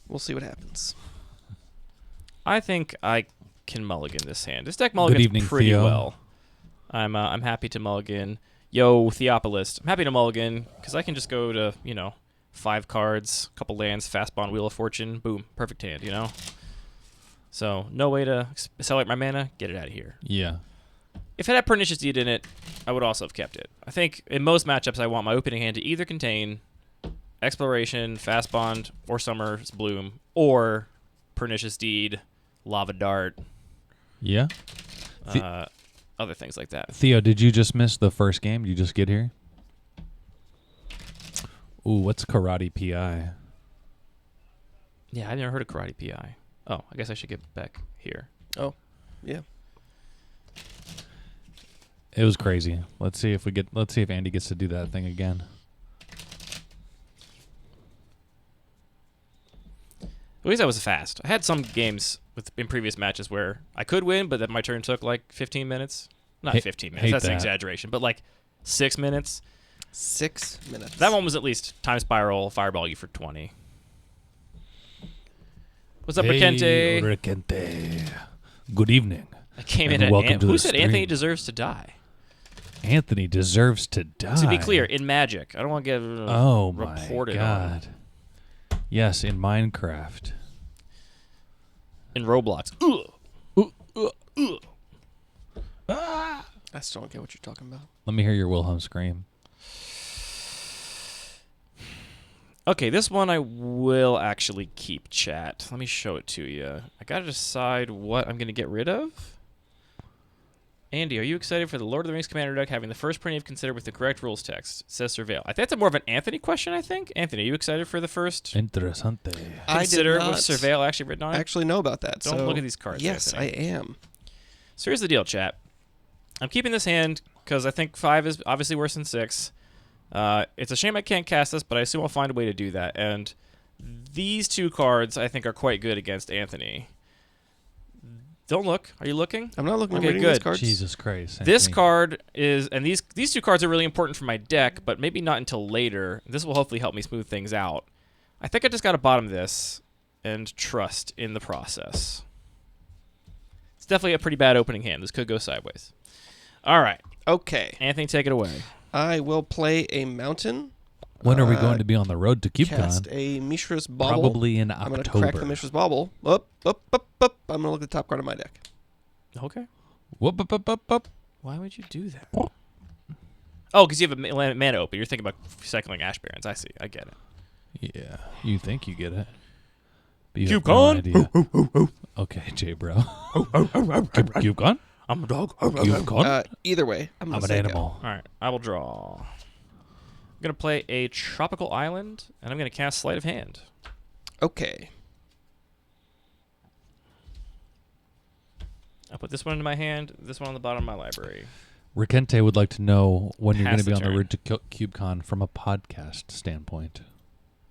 B: We'll see what happens.
A: I think I can mulligan this hand. This deck mulligans
D: evening,
A: pretty
D: Theo.
A: well. I'm happy to mulligan. Yo, Theopolis. I'm happy to mulligan because I can just go to, 5 cards, couple lands, Fastbond, Wheel of Fortune, boom, perfect hand, So, no way to accelerate my mana, get it out of here.
D: Yeah.
A: If it had Pernicious Deed in it, I would also have kept it. I think in most matchups I want my opening hand to either contain Exploration, Fastbond, or Summer's Bloom, or Pernicious Deed, Lava Dart,
D: Yeah.
A: other things like that.
D: Theo, did you just miss the first game? Did you just get here? Ooh, what's Karate PI?
A: Yeah, I've never heard of Karate PI. Oh, I guess I should get back here.
B: Oh, yeah.
D: It was crazy. Let's see if Andy gets to do that thing again.
A: At least I was fast. I had some games in previous matches where I could win, but then my turn took like 15 minutes. Not 15 minutes.
D: hate
A: That's an
D: that.
A: exaggeration. But like 6 minutes.
B: 6 minutes.
A: That one was at least time spiral, fireball you for 20. What's up, Rikente?
D: Rikente. Good evening.
A: I came
D: And
A: in at
D: welcome to
A: who
D: the
A: said
D: stream.
A: Anthony deserves to die?
D: Anthony deserves to die.
A: To be clear, in Magic. I don't want to get
D: Oh my
A: reported
D: god. Yes, in Minecraft.
A: in Roblox.
B: I still don't get what you're talking about.
D: Let me hear your Wilhelm scream.
A: Okay, this one I will actually keep, chat. Let me show it to you. I gotta decide what I'm gonna get rid of. Andy, are you excited for the Lord of the Rings Commander deck having the first printing of Consider with the correct rules text? It says Surveil. I think that's more of an Anthony question, I think. Anthony, are you excited for the first
D: Interessante.
B: I did
A: Consider
B: not
A: with Surveil actually written on it?
B: actually know about that.
A: Don't
B: so
A: look at these cards,
B: Yes, I
A: Anthony.
B: am.
A: So here's the deal, chat. I'm keeping this hand because I think 5 is obviously worse than 6. It's a shame I can't cast this, but I assume I'll find a way to do that. And these 2 cards I think are quite good against Anthony. Don't look. Are you looking?
B: I'm not looking at
A: Okay,
B: reading these
A: good.
B: cards.
D: Jesus Christ.
A: This
D: Anthony.
A: card is, and these 2 cards are really important for my deck, but maybe not until later. This will hopefully help me smooth things out. I think I just got to bottom this and trust in the process. It's definitely a pretty bad opening hand. This could go sideways. All right.
B: Okay.
A: Anthony, take it away.
B: I will play a mountain.
D: When are we going to be on the road to
B: Cast
D: CubeCon?
B: a Mishra's Bauble.
D: Probably in
B: I'm going to
D: October.
B: crack the Mishra's Bauble. Up. I'm going to look at the top card of my deck.
A: Okay.
D: Whoop, up, up, up, up.
A: Why would you do that? Oh, because you have a mana open. You're thinking about cycling Ash Barrens. I see. I get it.
D: Yeah, you think you get it. But you
A: Cube
D: have no
A: Con?
D: idea. Okay, Jay, bro. Cube Con?
A: I'm a dog.
D: Cube Con?
B: Either way, I'm
D: I'm
B: gonna
D: an
B: say
D: animal.
A: All right, I will draw. I'm going to play a Tropical Island, and I'm going to cast Sleight of Hand.
B: Go. Okay.
A: I'll put this one into my hand, this one on the bottom of my library.
D: Rikente would like to know when you're going
A: Pass
D: to be
A: the
D: on the
A: turn.
D: road to CubeCon from a podcast standpoint.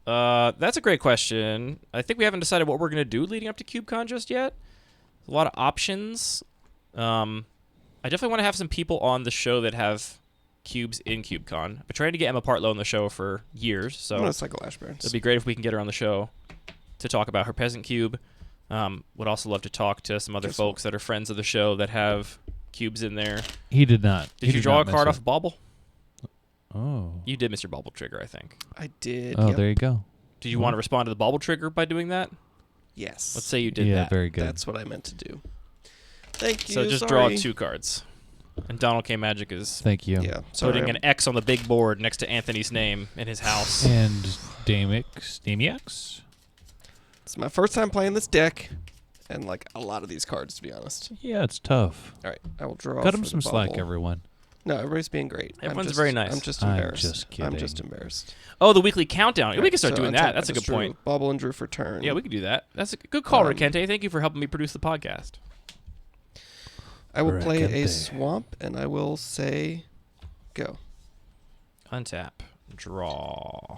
A: That's a great question. I think we haven't decided what we're going to do leading up to CubeCon just yet. A lot of options. I definitely want to have some people on the show that have cubes in CubeCon. I've been trying to get Emma Partlow on the show for years, so
B: I'm gonna cycle Ash Barrens.
A: it'd be great if we can get her on the show to talk about her peasant cube. Would also love to talk to some other folks that are friends of the show that have cubes in there.
D: He did not.
A: Did you draw a card off Bauble?
D: Oh.
A: You did miss your Bauble trigger, I think.
B: I did.
D: Oh,
B: yep.
D: there you go.
A: Did you want to respond to the Bauble trigger by doing that?
B: Yes.
A: Let's say you did
D: Yeah,
A: that.
D: very good.
B: That's what I meant to do. Thank you.
A: So just draw 2 cards. And Donald K. Magic is
D: Thank you.
B: Yeah. Sorry.
A: putting an X on the big board next to Anthony's name in his house.
D: And Damiex?
B: It's my first time playing this deck, and like a lot of these cards, to be honest.
D: Yeah, it's tough.
B: All right, I will draw.
D: Cut him
B: for
D: some
B: the
D: slack,
B: bubble.
D: everyone.
B: No, everybody's being great.
A: Everyone's very nice.
B: I'm just
D: I'm
B: embarrassed.
D: just
B: I'm
D: kidding.
B: just embarrassed.
A: Oh, the weekly countdown. We
B: Right,
A: can start
B: so
A: doing
B: untap,
A: that. That's
B: I
A: a good
B: just drew
A: point.
B: Bobble and drew for turn.
A: Yeah, we could do that. That's a good call,
B: Um,
A: Rikente. Thank you for helping me produce the podcast.
B: I will play a
D: Rikente.
B: swamp, and I will say, go.
A: Untap. Draw.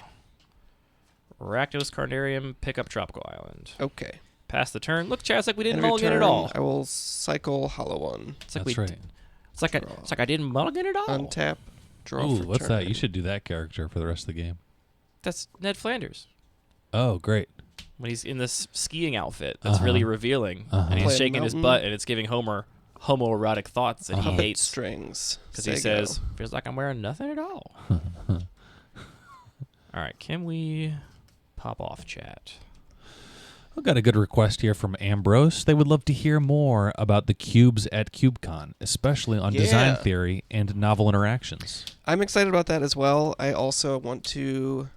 A: Rakdos Carnarium. Pick up Tropical Island.
B: Okay.
A: Pass the turn. Look, Chad, it's like we didn't
B: In
A: mulligan
B: return,
A: at all.
B: I will cycle Hollow One.
A: It's like
D: That's
A: we.
D: right.
A: It's like I didn't mulligan at all.
B: Untap. Draw
D: Ooh,
B: for
D: what's
B: turn.
D: that? You should do that character for the rest of the game.
A: That's Ned Flanders
D: Oh, great.
A: when he's in this skiing outfit. That's really revealing, and he's
B: Playing
A: shaking his
B: mountain.
A: butt, and it's giving Homer homoerotic thoughts that he
B: Puppet
A: hates
B: strings.
A: because he
B: Say
A: says
B: go.
A: feels like I'm wearing nothing at all. All right, can we pop off chat?
D: I've got a good request here from Ambrose. They would love to hear more about the cubes at CubeCon, especially on design
B: Yeah.
D: theory and novel interactions.
B: I'm excited about that as well. I also want to,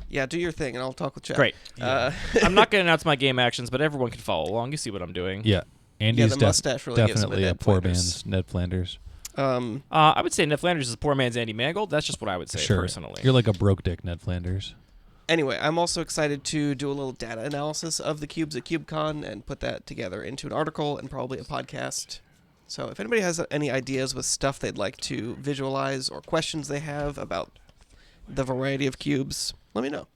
B: do your thing, and I'll talk with Chad.
A: Great.
B: Uh,
A: I'm not going to announce my game actions, but everyone can follow along. You see what I'm doing.
D: Yeah. Andy's
B: the mustache really gives him a
D: definitely a
B: Ned
D: poor
B: Flanders.
D: man's Ned Flanders.
A: I would say Ned Flanders is a poor man's Andy Mangold. That's just what I would say
D: Sure.
A: personally.
D: You're like a broke dick Ned Flanders.
B: Anyway, I'm also excited to do a little data analysis of the cubes at CubeCon and put that together into an article and probably a podcast. So if anybody has any ideas with stuff they'd like to visualize or questions they have about the variety of cubes, let me know.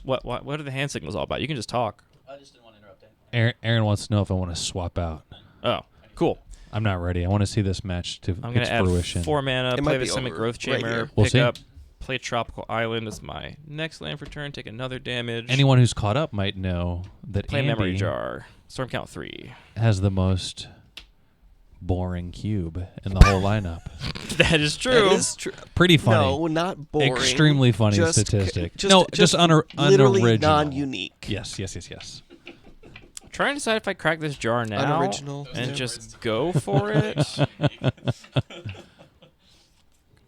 A: What are the hand signals all about? You can just talk.
E: I just didn't want to interrupt anyone.
D: Aaron wants to know if I want to swap out.
A: Oh, cool.
D: I'm not ready. I want to see this match to
A: I'm going
D: its
A: to add
D: fruition.
A: 4 mana,
B: It
A: play
B: might
A: the
B: be
A: Summit
B: over
A: Growth
B: right
A: Chamber,
B: here.
D: We'll
A: pick
D: see.
A: up, play Tropical Island as my next land for turn, take another damage.
D: Anyone who's caught up might know that
A: Play
D: Andy
A: Memory Jar. Storm count 3.
D: has the most boring cube in the whole lineup.
A: That is true.
B: That is true.
D: Pretty funny.
B: No, not boring.
D: Extremely funny
B: Just
D: statistic.
B: Just,
D: no,
B: just literally
D: unoriginal.
B: non-unique.
D: Yes.
A: Trying to decide if I crack this jar now
B: Unoriginal.
A: and
B: Yeah.
A: just go for it.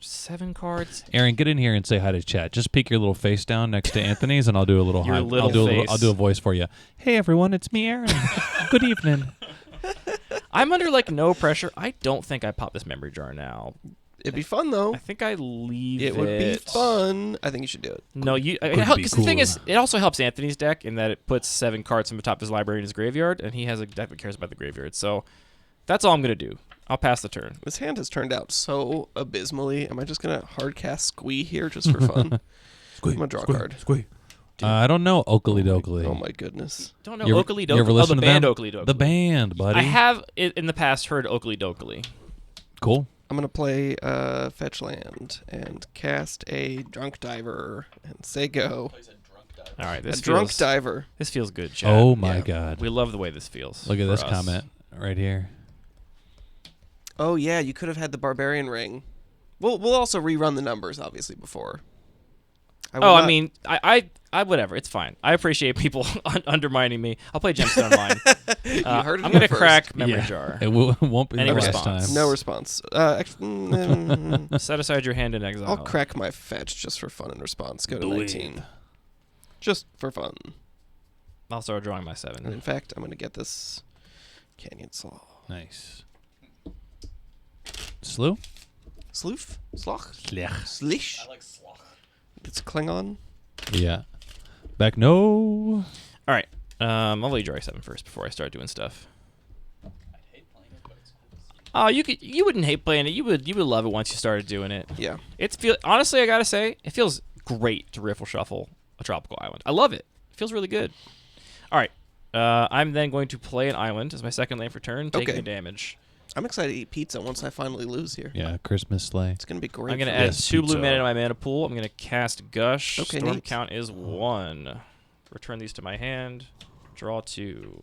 A: 7 cards.
D: Aaron, get in here and say hi to chat. Just peek your little face down next to Anthony's, and I'll do a little
A: Your
D: hi.
A: little
D: I'll do a
A: face.
D: voice for you. Hey everyone, it's me, Aaron. Good evening.
A: I'm under like no pressure. I don't think I pop this memory jar now.
B: It'd be fun though.
A: I think I leave
B: It would be fun. I think you should do it.
A: No,
D: be
A: because the thing
D: cool.
A: is, it also helps Anthony's deck in that it puts 7 cards from the top of his library in his graveyard, and he has a deck that cares about the graveyard. So that's all I'm gonna do. I'll pass the turn.
B: This hand has turned out so abysmally. Am I just gonna hard cast Squee here just for fun? I'm gonna draw a card.
D: I don't know Oakley Dokley.
B: Oh my goodness.
A: Don't know
D: You ever-
A: Oakley
D: you ever
A: Dokley. Oh,
D: listen
A: the
D: to
A: band
D: them?
A: Oakley Dokley.
D: The band, buddy.
A: I have in the past heard Oakley Dokley.
D: Cool.
B: I'm gonna play fetch land and cast a drunk diver and say go.
A: All right,
B: A
A: this
B: drunk
A: feels,
B: diver.
A: This feels good, Chad.
D: Oh my
B: Yeah.
D: God.
A: We love the way this feels.
D: Look at
A: for
D: this
A: us.
D: comment right here.
B: Oh yeah, you could have had the barbarian ring. We'll also rerun the numbers obviously before.
A: I mean, I whatever. It's fine. I appreciate people undermining me. I'll play Gemstone Mine.
B: You heard it
A: I'm
B: here
A: gonna
B: first.
A: crack Memory
D: Yeah.
A: Jar.
D: It won't be
A: Any
D: the last
A: response?
D: time.
B: No response.
A: Set aside your hand in exile.
B: I'll crack my fetch just for fun and response. Go to
D: Believe.
B: 19. Just for fun.
A: I'll start drawing my
B: And
A: 7.
B: in fact, I'm going to get this Canyon Slaw.
D: Nice. Slew?
B: Sloof? Sloch?
D: Yeah.
B: Slish?
E: I like sloth.
B: It's a Klingon.
D: Yeah. Back no.
A: All right. I'll let you draw your 7 first before I start doing stuff.
E: I hate playing it, but it's cool.
A: Oh, you wouldn't hate playing it. You would love it once you started doing it.
B: Yeah.
A: Honestly, I gotta say, it feels great to riffle shuffle a tropical island. I love it. It feels really good. All right. I'm then going to play an island as my second land for turn, taking
B: Okay.
A: a damage.
B: I'm excited to eat pizza once I finally lose here.
D: Yeah, Christmas sleigh.
B: It's going to be great.
A: I'm going to
B: for
A: add
B: me.
D: Yes,
A: 2 blue
D: pizza.
A: mana to my mana pool. I'm going to cast Gush.
B: Okay,
A: Storm
B: neat.
A: count is 1. Return these to my hand. Draw 2.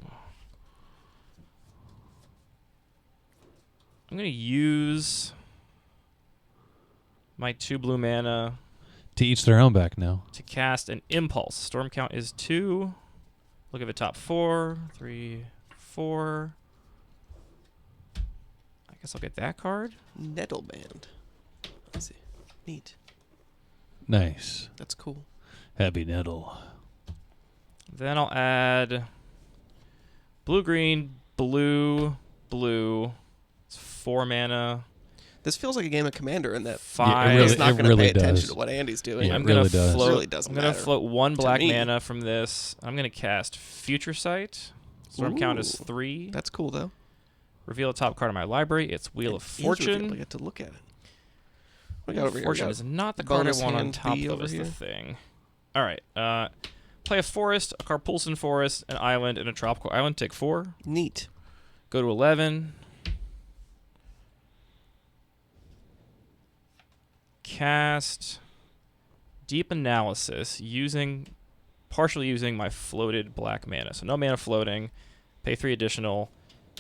A: I'm going to use my 2 blue mana
D: To each their own back now.
A: to cast an Impulse. Storm count is 2. Look at the top 4, 3, 4. I guess I'll get that card.
B: Nettle Band. Let's see. Neat.
D: Nice.
B: That's cool.
D: Happy Nettle.
A: Then I'll add blue, green, blue, blue. It's 4 mana.
B: This feels like a game of Commander in that
A: 5.
D: really-
B: it's not
D: it
B: going to
D: really
B: pay attention
D: does.
B: to what Andy's doing.
D: Yeah,
A: I'm
D: it
A: gonna
D: really does.
A: float.
B: Really doesn't
A: I'm gonna
B: matter
A: float 1
B: to
A: black
B: me.
A: mana from this. I'm gonna cast Future Sight. Storm count is
B: Ooh.
A: 3.
B: That's cool, though.
A: Reveal the top card of my library. It's Wheel of
B: It is revealed. I
A: Fortune.
B: get to look at it. What do we
A: Wheel
B: got
A: of
B: over here?
A: Fortune
B: We
A: is
B: got
A: not the card I
B: bonus
A: want on
B: hand
A: top,
B: B
A: though,
B: over
A: is the
B: here.
A: thing. All right. Play a forest, a Carpulson forest, an island, and a tropical island. Take 4.
B: Neat.
A: Go to 11. Cast Deep Analysis partially using my floated black mana. So no mana floating. Pay 3 additional.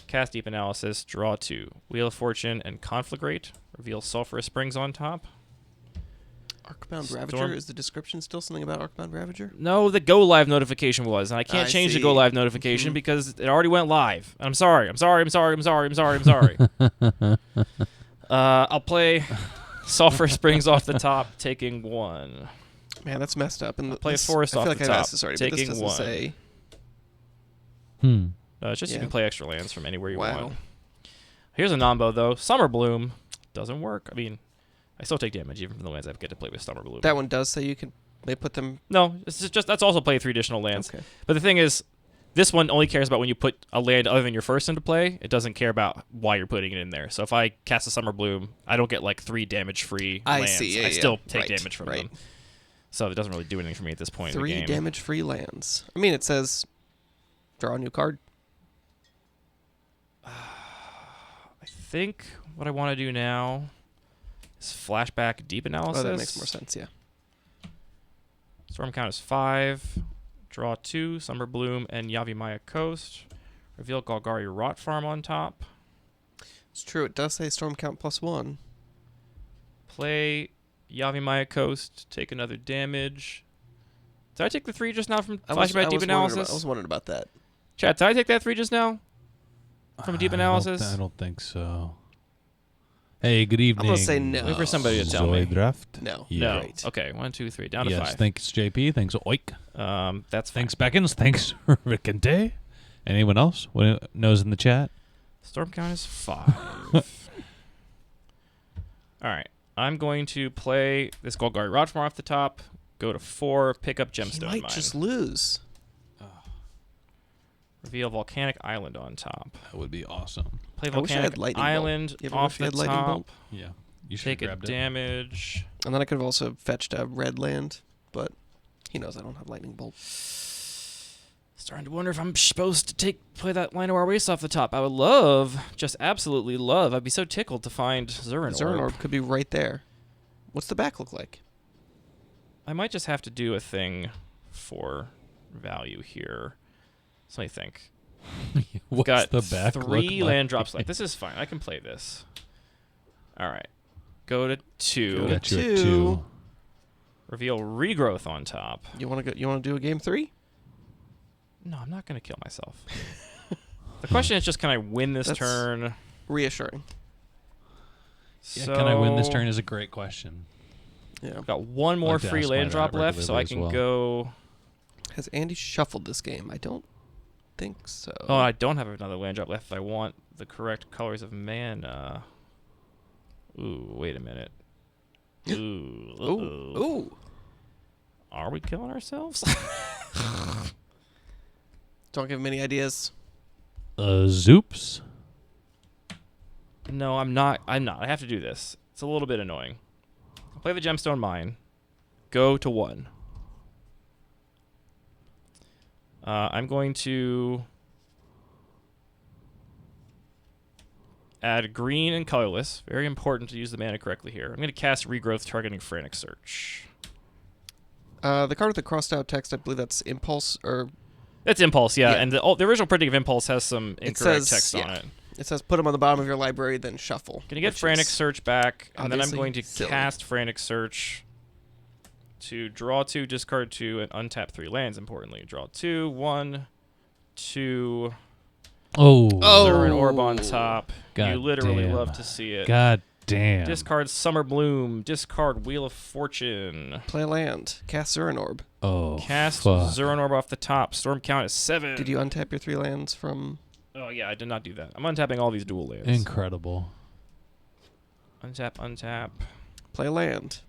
A: Cast Deep Analysis. Draw 2. Wheel of Fortune and Conflagrate. Reveal Sulphurous Springs on top.
B: Arcbound
A: Storm-
B: Ravager. Is the description still something about Arcbound Ravager?
A: No, the go live notification was, and I can't
B: I
A: change the
B: see.
A: go live notification
B: Mhm.
A: because it already went live. I'm sorry. I'll play Sulphur Springs off the top, taking 1.
B: Man, that's messed up. And
A: Play a
B: this-
A: forest
B: I
A: off
B: feel like
A: the
B: I've
A: top,
B: asked this already, but this
A: taking
B: doesn't
A: 1.
B: say.
A: It's just you
B: Yeah.
A: can play extra lands from anywhere you
B: Wow.
A: want. Here's a Nombo though. Summer Bloom doesn't work. I mean, I still take damage even from the lands I get to play with Summer Bloom.
B: That one does say you can. They put them.
A: No, it's just that's also play 3 additional lands.
B: Okay.
A: But the thing is, this one only cares about when you put a land other than your first into play. It doesn't care about why you're putting it in there. So if I cast a Summer Bloom, I don't get like 3 damage-free
B: I
A: lands.
B: see, yeah,
A: I
B: yeah.
A: still take
B: Right,
A: damage from
B: right.
A: them. So it doesn't really do anything for me at this point in the
B: 3
A: game.
B: damage-free lands. I mean, it says draw a new card.
A: I think what I want to do now is flashback Deep Analysis.
B: Oh, that makes more sense. Yeah.
A: Storm count is 5. Draw 2, Summer Bloom, and Yavimaya Coast. Reveal Golgari Rot Farm on top.
B: It's true. It does say storm count +1.
A: Play Yavimaya Coast. Take another damage. Did I take the 3 just now from Flashback Deep Analysis?
B: I was wondering about that.
A: Chat, did I take that 3 just now? From Deep Analysis?
D: I don't think so. Hey, good evening.
B: gonna say no.
A: Wait for somebody to tell me.
D: Zoe Draft.
B: No.
D: Yeah.
A: No.
B: Great.
A: Okay, 1, 2, 3. Down to
D: Yes,
A: 5.
D: thanks JP. Thanks Oik.
A: That's fine.
D: Thanks Beckons. Thanks Ricante. Anyone else? What knows in the chat?
A: Storm count is 5. All right. I'm going to play this Golgari Rot Farm off the top. Go to 4. Pick up
B: He
A: Gemstone
B: might
A: Mine.
B: just lose.
A: Reveal Volcanic Island on top.
D: That would be awesome.
A: Play
B: I wish I had
A: Volcanic
B: Lightning Bolt.
A: Island
B: You ever
A: off
B: wish you
A: the
B: had Lightning
A: top.
B: Bolt?
D: Yeah. You should
A: Take
D: have
A: a
D: grabbed it.
A: damage.
B: And then I could have also fetched a red land, but he knows I don't have lightning bolt.
A: Starting to wonder if I'm supposed to play that Llanowar Waste off the top. I would love, just absolutely love. I'd be so tickled to find Zurin
B: Zurin
A: Orb.
B: Orb could be right there. What's the back look like?
A: I might just have to do a thing for value here. So let me think.
D: What's
A: Got
D: the back
A: 3
D: look
A: land
D: like?
A: drops. Like this is fine. I can play this. All right. Go to 2.
B: Go
D: Got you at
B: Two.
D: 2.
A: Reveal regrowth on top.
B: You want to go? You want to do a game 3?
A: No, I'm not going to kill myself. The question is just, can I win this
B: That's
A: turn?
B: Reassuring.
D: Yeah,
A: So,
D: can I win this turn is a great question.
B: Yeah.
A: I've got one more
D: Like to
A: free
D: ask
A: land
D: my
A: drop
D: that
A: left, so I
D: regularly
A: can
D: as
A: go...
B: Has Andy shuffled this game? I don't think so.
A: Oh, I don't have another land drop left if I want the correct colors of mana. Ooh, wait a minute. Ooh.
B: Ooh. Ooh.
A: Are we killing ourselves?
B: Don't give him any ideas.
D: Zoops.
A: No, I'm not. I have to do this. It's a little bit annoying. I'll play the Gemstone Mine. Go to 1. I'm going to add green and colorless. Very important to use the mana correctly here. I'm going to cast Regrowth targeting Frantic Search.
B: The card with the crossed out text, I believe that's Impulse, or
A: That's Impulse, yeah.
B: Yeah.
A: And the original printing of Impulse has some incorrect
B: says-
A: text on
B: yeah.
A: it.
B: it says put them on the bottom of your library, then shuffle.
A: Can you get
B: which
A: Frantic
B: is
A: Search back? And then I'm
B: obviously
A: going to
B: silly.
A: cast Frantic Search to draw 2, discard 2, and untap 3 lands, importantly. Draw 2, 1, 2.
D: Oh.
A: Zurin Orb on
B: Oh.
A: top.
D: God
A: You literally
D: damn.
A: love to see it.
D: God damn.
A: Discard Summer Bloom. Discard Wheel of Fortune.
B: Play a land. Cast Zurin Orb.
D: Oh.
A: Cast
D: fuck.
A: Zurin Orb off the top. Storm count is 7.
B: Did you untap your 3 lands from...
A: Oh, yeah, I did not do that. I'm untapping all these dual lands.
D: Incredible.
A: Untap, untap,
B: Play a land.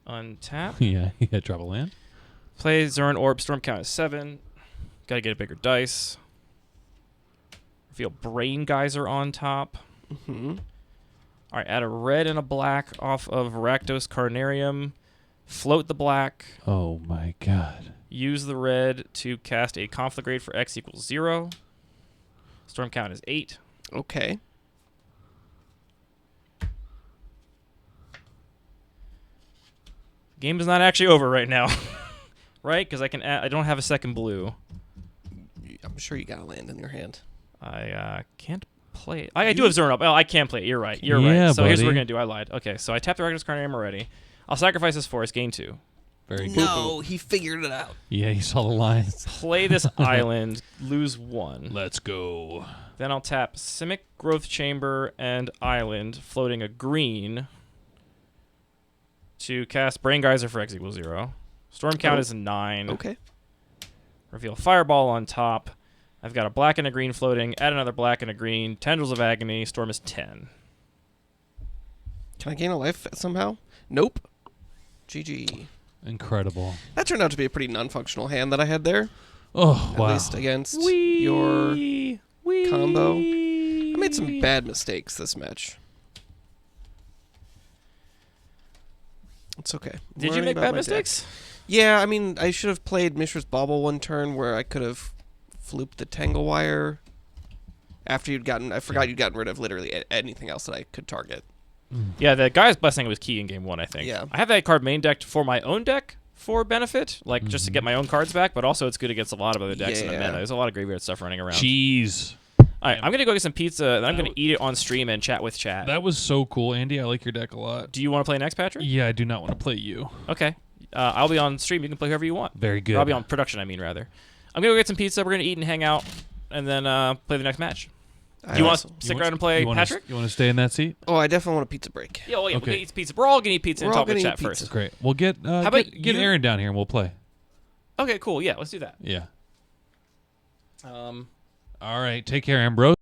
A: untap.
D: yeah, drop a land.
A: Play Zurin Orb. Storm count is 7. Gotta get a bigger dice. Reveal Brain Geyser on top.
B: Mm-hmm.
A: All right, add a red and a black off of Rakdos Carnarium. Float the black.
D: Oh my god.
A: Use the red to cast a Conflagrate for X equals 0. Storm count is 8.
B: Okay.
A: Game is not actually over right now, right? Because I don't have a second blue.
B: I'm sure you got a land in your hand.
A: I can't play it. I do have Zurin up. Oh, I can play it. You're right. You're
D: Yeah,
A: right. So here's what we're
D: buddy.
A: gonna do. I lied. Okay, so I tapped the Rakdos Carnarium already. I'll sacrifice this forest. Gain 2.
D: Very good.
B: No, he figured it out.
D: Yeah, you saw the lines.
A: Play this island. Lose 1.
D: Let's go.
A: Then I'll tap Simic Growth Chamber and Island, floating a green to cast Brain Geyser for X equals 0. Storm count
B: Oh.
A: is 9.
B: Okay.
A: Reveal Fireball on top. I've got a black and a green floating. Add another black and a green. Tendrils of Agony. Storm is 10.
B: Can I gain a life somehow? Nope. GG.
D: Incredible.
B: That turned out to be a pretty non-functional hand that I had there.
D: Oh,
B: At
D: wow.
B: least against your combo. I made some bad mistakes this match. It's okay.
A: Did you
B: Worrying
A: make
B: about
A: bad
B: my deck.
A: mistakes?
B: Yeah, I mean, I should have played Mishra's Bauble one turn where I could have flooped the Tangle Wire after you'd gotten... I forgot you'd gotten rid of literally anything else that I could target.
A: Yeah, the Guy's Blessing was key in game 1, I think.
B: Yeah.
A: I have that card main decked for my own deck for benefit, like just to get my own cards back, but also it's good against a lot of other decks in the
B: Yeah.
A: meta. There's a lot of graveyard stuff running around.
D: Cheese.
A: All right, I'm going to go get some pizza, and I'm going to eat it on stream and chat with chat.
D: That was so cool, Andy. I like your deck a lot.
A: Do you want to play next, Patrick?
D: Yeah, I do not want to play you.
A: Okay. I'll be on stream. You can play whoever you want.
D: Very good.
A: Or I'll be on production, I mean, rather. I'm going to go get some pizza. We're going to eat and hang out, and then play the next match. Do you want to stick around and play
D: you wanna,
A: Patrick?
D: You want to stay in that seat?
B: Oh, I definitely want a pizza break.
A: Yeah, well, yeah,
D: Okay.
A: we're going to eat pizza. We're all going to eat pizza
B: We're
A: and
B: all
A: talk with
B: gonna
A: chat
B: eat
A: first.
B: pizza.
D: Great. We'll get
A: about
D: get
A: you?
D: Aaron down here and we'll play.
A: Okay, cool. Yeah, let's do that.
D: Yeah. All right. Take care, Ambrose.